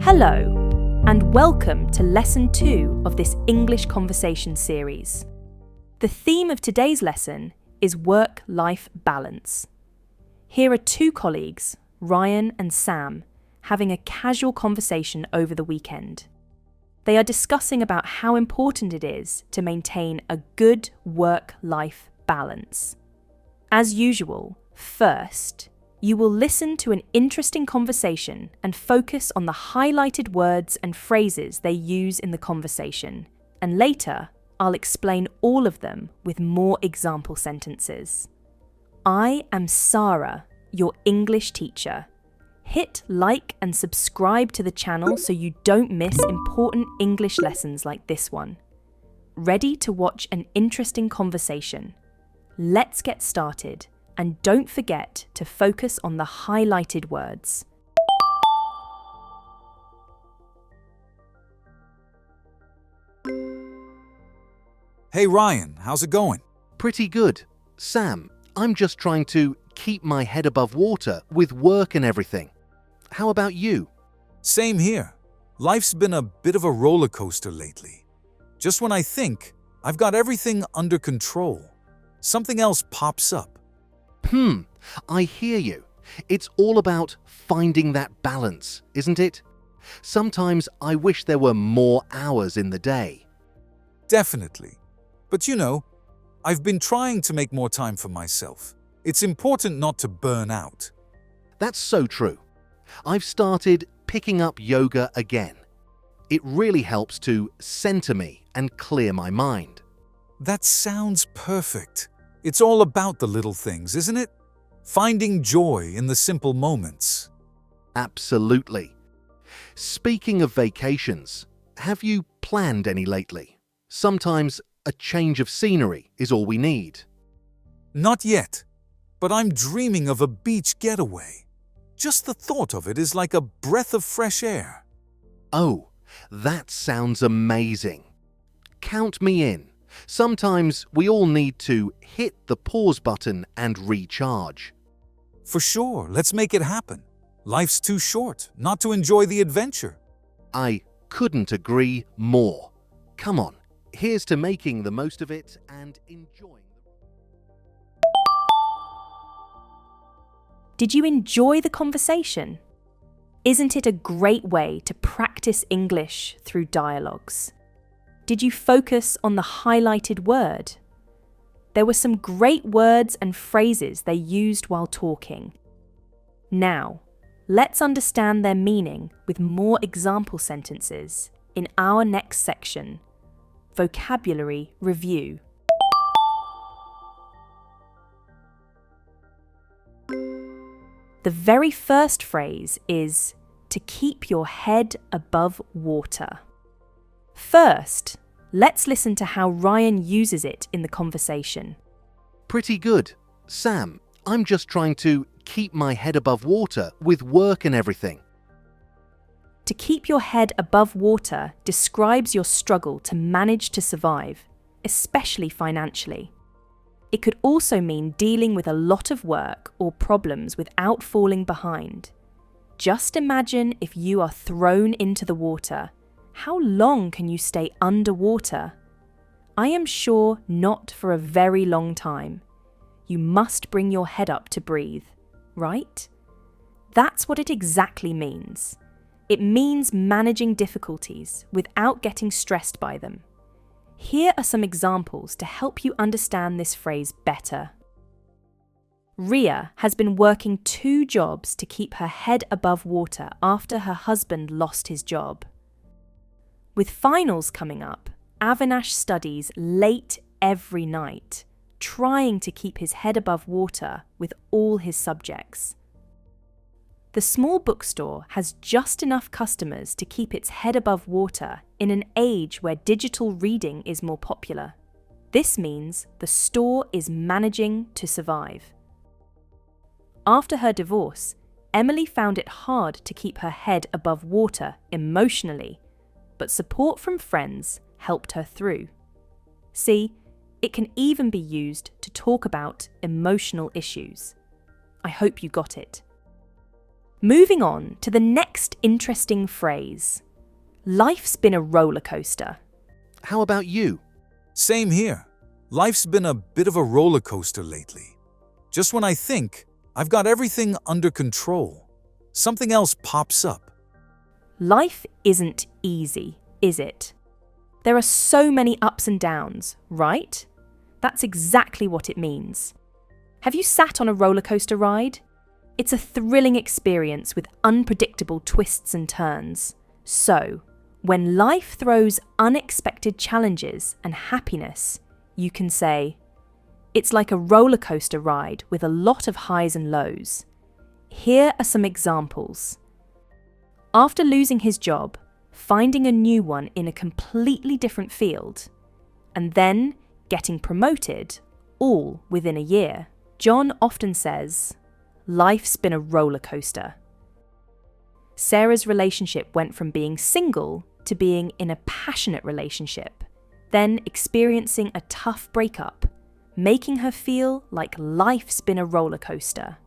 Hello, and welcome to Lesson 2 of this English conversation series. The theme of today's lesson is work-life balance. Here are two colleagues, Ryan and Sam, having a casual conversation over the weekend. They are discussing about how important it is to maintain a good work-life balance. As usual, first, you will listen to an interesting conversation and focus on the highlighted words and phrases they use in the conversation, and later, I'll explain all of them with more example sentences. I am Sarah, your English teacher. Hit like and subscribe to the channel so you don't miss important English lessons like this one. Ready to watch an interesting conversation? Let's get started, and don't forget to focus on the highlighted words. Hey Ryan, how's it going? Pretty good. Sam, I'm just trying to keep my head above water with work and everything. How about you? Same here. Life's been a bit of a roller coaster lately. Just when I think I've got everything under control, something else pops up. I hear you. It's all about finding that balance, isn't it? Sometimes I wish there were more hours in the day. Definitely. But I've been trying to make more time for myself. It's important not to burn out. That's so true. I've started picking up yoga again. It really helps to center me and clear my mind. That sounds perfect. It's all about the little things, isn't it? Finding joy in the simple moments. Absolutely. Speaking of vacations, have you planned any lately? Sometimes a change of scenery is all we need. Not yet, but I'm dreaming of a beach getaway. Just the thought of it is like a breath of fresh air. Oh, that sounds amazing. Count me in. Sometimes we all need to hit the pause button and recharge. For sure, let's make it happen. Life's too short not to enjoy the adventure. I couldn't agree more. Come on, here's to making the most of it and enjoying. Did you enjoy the conversation? Isn't it a great way to practice English through dialogues? Did you focus on the highlighted word? There were some great words and phrases they used while talking. Now, let's understand their meaning with more example sentences in our next section, Vocabulary Review. The very first phrase is to keep your head above water. First, let's listen to how Ryan uses it in the conversation. Pretty good. Sam, I'm just trying to keep my head above water with work and everything. To keep your head above water describes your struggle to manage to survive, especially financially. It could also mean dealing with a lot of work or problems without falling behind. Just imagine if you are thrown into the water. How long can you stay underwater? I am sure not for a very long time. You must bring your head up to breathe, right? That's what it exactly means. It means managing difficulties without getting stressed by them. Here are some examples to help you understand this phrase better. Ria has been working 2 jobs to keep her head above water after her husband lost his job. With finals coming up, Avinash studies late every night, trying to keep his head above water with all his subjects. The small bookstore has just enough customers to keep its head above water in an age where digital reading is more popular. This means the store is managing to survive. After her divorce, Emily found it hard to keep her head above water emotionally, but support from friends helped her through. See, it can even be used to talk about emotional issues. I hope you got it. Moving on to the next interesting phrase. Life's been a roller coaster. How about you? Same here. Life's been a bit of a roller coaster lately. Just when I think I've got everything under control, something else pops up. Life isn't easy, is it? There are so many ups and downs, right? That's exactly what it means. Have you sat on a roller coaster ride? It's a thrilling experience with unpredictable twists and turns. So, when life throws unexpected challenges and happiness, you can say, it's like a roller coaster ride with a lot of highs and lows. Here are some examples. After losing his job, finding a new one in a completely different field, and then getting promoted, all within a year, John often says, life's been a roller coaster. Sarah's relationship went from being single to being in a passionate relationship, then experiencing a tough breakup, making her feel like life's been a roller coaster.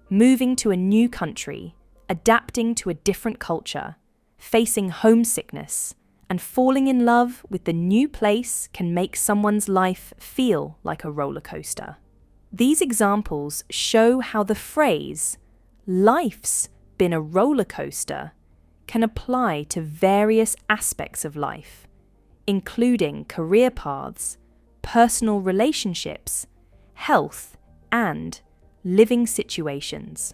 Moving to a new country, adapting to a different culture, facing homesickness, and falling in love with the new place can make someone's life feel like a roller coaster. These examples show how the phrase, life's been a roller coaster, can apply to various aspects of life, including career paths, personal relationships, health, and living situations.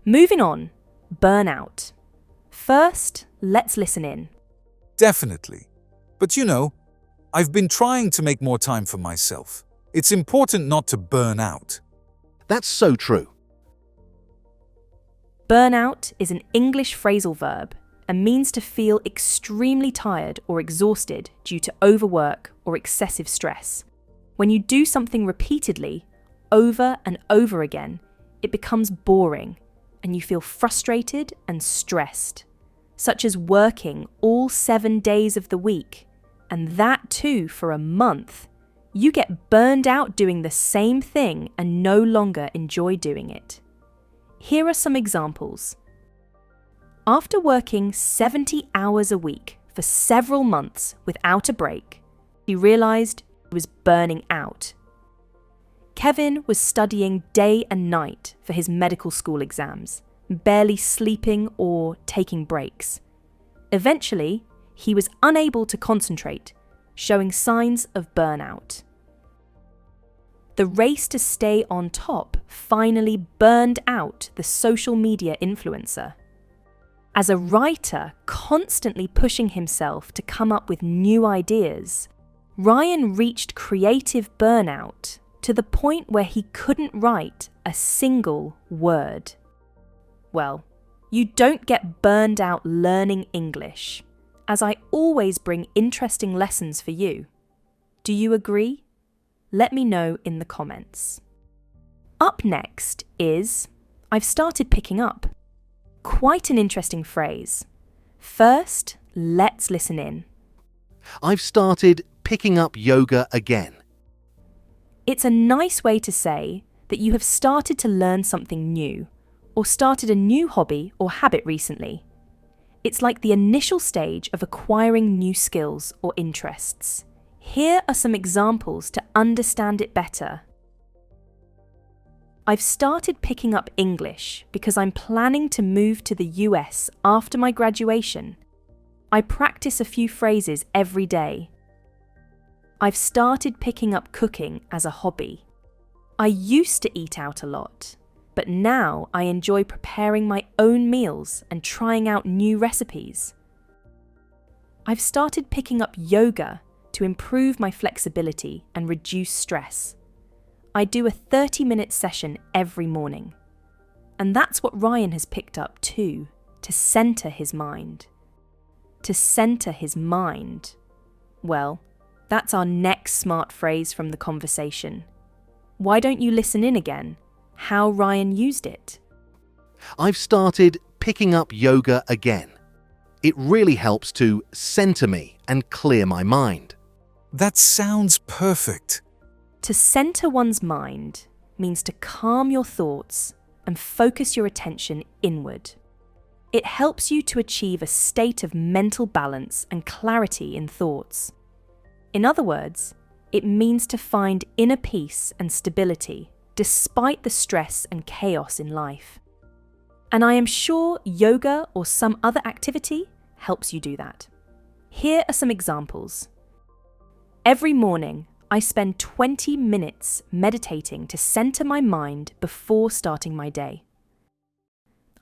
Moving on, burnout. First, let's listen in. Definitely. But I've been trying to make more time for myself. It's important not to burn out. That's so true. Burnout is an English phrasal verb and means to feel extremely tired or exhausted due to overwork or excessive stress. When you do something repeatedly, over and over again, it becomes boring and you feel frustrated and stressed, such as working all 7 days of the week, and that too for a month. You get burned out doing the same thing and no longer enjoy doing it. Here are some examples. After working 70 hours a week for several months without a break, he realised he was burning out. Kevin was studying day and night for his medical school exams, barely sleeping or taking breaks. Eventually, he was unable to concentrate, showing signs of burnout. The race to stay on top finally burned out the social media influencer. As a writer constantly pushing himself to come up with new ideas, Ryan reached creative burnout to the point where he couldn't write a single word. Well, you don't get burned out learning English, as I always bring interesting lessons for you. Do you agree? Let me know in the comments. Up next is, I've started picking up. Quite an interesting phrase. First, let's listen in. I've started picking up yoga again. It's a nice way to say that you have started to learn something new, or started a new hobby or habit recently. It's like the initial stage of acquiring new skills or interests. Here are some examples to understand it better. I've started picking up English because I'm planning to move to the US after my graduation. I practice a few phrases every day. I've started picking up cooking as a hobby. I used to eat out a lot, but now I enjoy preparing my own meals and trying out new recipes. I've started picking up yoga to improve my flexibility and reduce stress. I do a 30-minute session every morning. And that's what Ryan has picked up too, to centre his mind. To centre his mind. Well, that's our next smart phrase from the conversation. Why don't you listen in again? How Ryan used it. I've started picking up yoga again. It really helps to centre me and clear my mind. That sounds perfect. To centre one's mind means to calm your thoughts and focus your attention inward. It helps you to achieve a state of mental balance and clarity in thoughts. In other words, it means to find inner peace and stability despite the stress and chaos in life. And I am sure yoga or some other activity helps you do that. Here are some examples. Every morning, I spend 20 minutes meditating to center my mind before starting my day.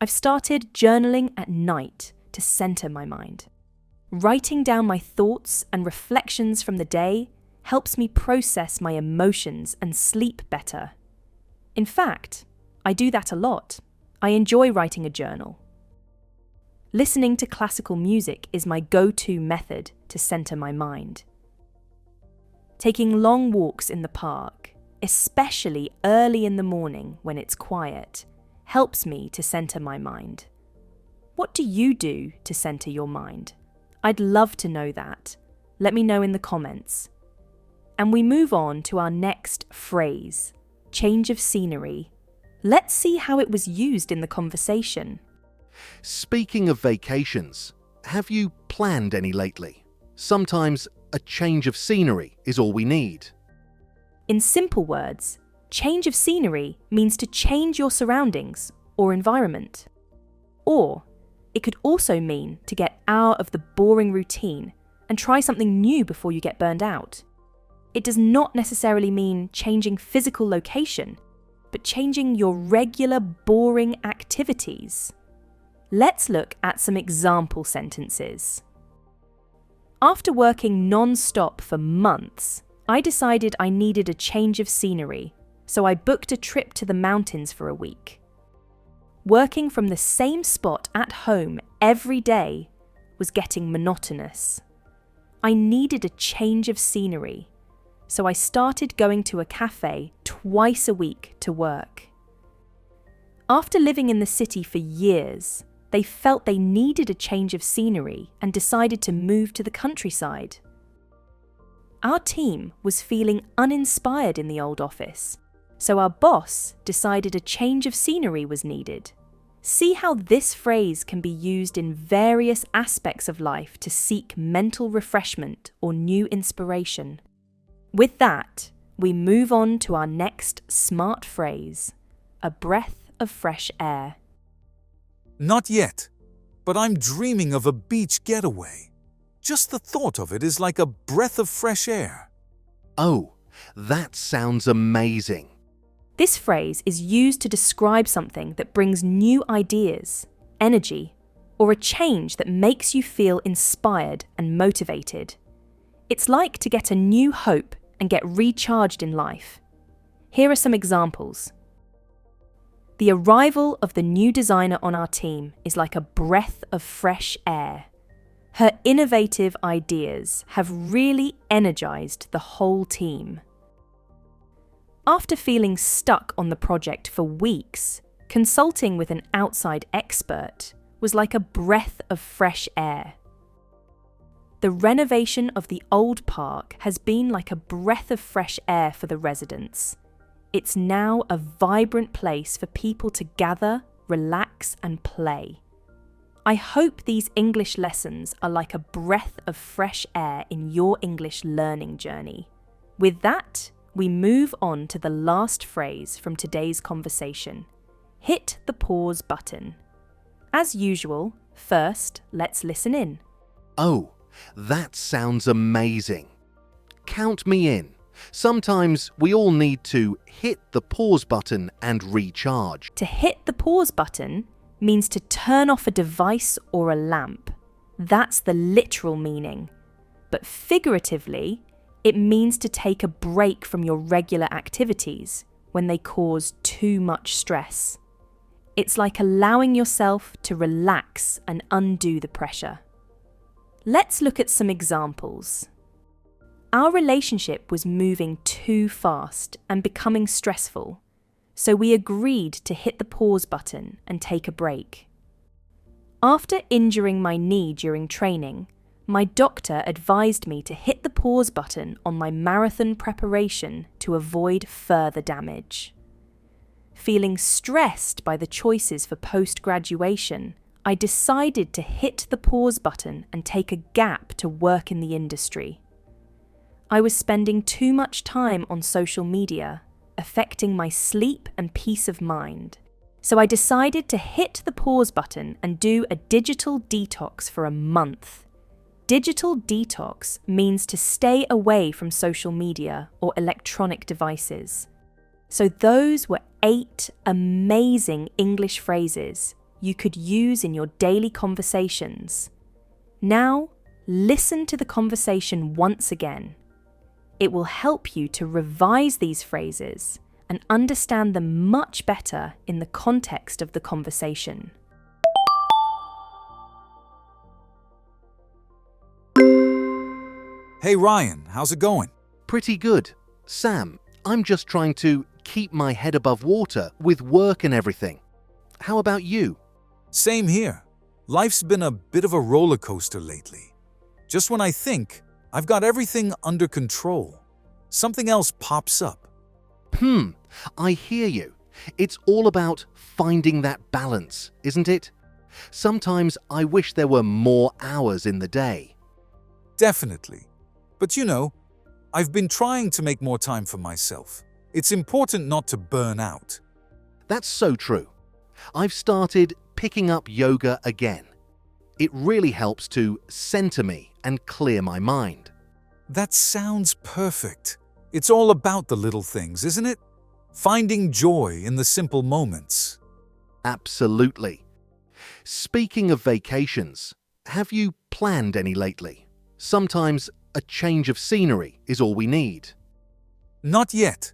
I've started journaling at night to center my mind. Writing down my thoughts and reflections from the day helps me process my emotions and sleep better. In fact, I do that a lot. I enjoy writing a journal. Listening to classical music is my go-to method to center my mind. Taking long walks in the park, especially early in the morning when it's quiet, helps me to center my mind. What do you do to center your mind? I'd love to know that. Let me know in the comments. And we move on to our next phrase, change of scenery. Let's see how it was used in the conversation. Speaking of vacations, have you planned any lately? Sometimes a change of scenery is all we need. In simple words, change of scenery means to change your surroundings or environment. Or it could also mean to get out of the boring routine and try something new before you get burned out. It does not necessarily mean changing physical location, but changing your regular boring activities. Let's look at some example sentences. After working non-stop for months, I decided I needed a change of scenery, so I booked a trip to the mountains for a week. Working from the same spot at home every day was getting monotonous. I needed a change of scenery, so I started going to a cafe twice a week to work. After living in the city for years, they felt they needed a change of scenery and decided to move to the countryside. Our team was feeling uninspired in the old office, so our boss decided a change of scenery was needed. See how this phrase can be used in various aspects of life to seek mental refreshment or new inspiration. With that, we move on to our next smart phrase, a breath of fresh air. Not yet, but I'm dreaming of a beach getaway. Just the thought of it is like a breath of fresh air. Oh, that sounds amazing. This phrase is used to describe something that brings new ideas, energy, or a change that makes you feel inspired and motivated. It's like to get a new hope and get recharged in life. Here are some examples. The arrival of the new designer on our team is like a breath of fresh air. Her innovative ideas have really energized the whole team. After feeling stuck on the project for weeks, consulting with an outside expert was like a breath of fresh air. The renovation of the old park has been like a breath of fresh air for the residents. It's now a vibrant place for people to gather, relax, and play. I hope these English lessons are like a breath of fresh air in your English learning journey. With that, we move on to the last phrase from today's conversation. Hit the pause button. As usual, first, let's listen in. Oh, that sounds amazing. Count me in. Sometimes we all need to hit the pause button and recharge. To hit the pause button means to turn off a device or a lamp. That's the literal meaning. But figuratively, it means to take a break from your regular activities when they cause too much stress. It's like allowing yourself to relax and undo the pressure. Let's look at some examples. Our relationship was moving too fast and becoming stressful, so we agreed to hit the pause button and take a break. After injuring my knee during training, my doctor advised me to hit the pause button on my marathon preparation to avoid further damage. feeling stressed by the choices for post-graduation, I decided to hit the pause button and take a gap to work in the industry. I was spending too much time on social media, affecting my sleep and peace of mind. So I decided to hit the pause button and do a digital detox for a month. Digital detox means to stay away from social media or electronic devices. So those were 8 amazing English phrases you could use in your daily conversations. Now, listen to the conversation once again. It will help you to revise these phrases and understand them much better in the context of the conversation. Hey Ryan, how's it going? Pretty good. Sam, I'm just trying to keep my head above water with work and everything. How about you? Same here. Life's been a bit of a roller coaster lately. Just when I think I've got everything under control, something else pops up. I hear you. It's all about finding that balance, isn't it? Sometimes I wish there were more hours in the day. Definitely. But you know, I've been trying to make more time for myself. It's important not to burn out. That's so true. I've started picking up yoga again. It really helps to center me and clear my mind. That sounds perfect. It's all about the little things, isn't it? Finding joy in the simple moments. Absolutely. Speaking of vacations, have you planned any lately? Sometimes a change of scenery is all we need. Not yet,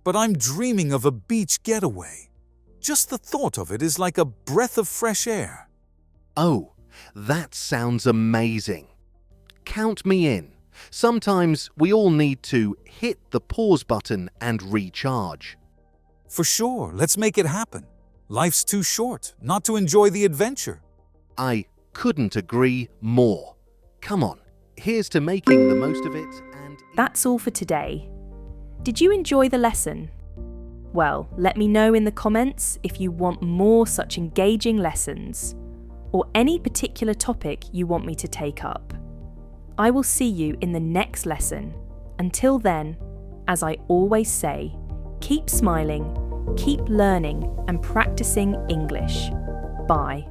but I'm dreaming of a beach getaway. Just the thought of it is like a breath of fresh air. Oh, that sounds amazing. Count me in. Sometimes we all need to hit the pause button and recharge. For sure, let's make it happen. Life's too short not to enjoy the adventure. I couldn't agree more. Come on, here's to making the most of it and... That's all for today. Did you enjoy the lesson? Well, let me know in the comments if you want more such engaging lessons or any particular topic you want me to take up. I will see you in the next lesson. Until then, as I always say, keep smiling, keep learning and practicing English. Bye.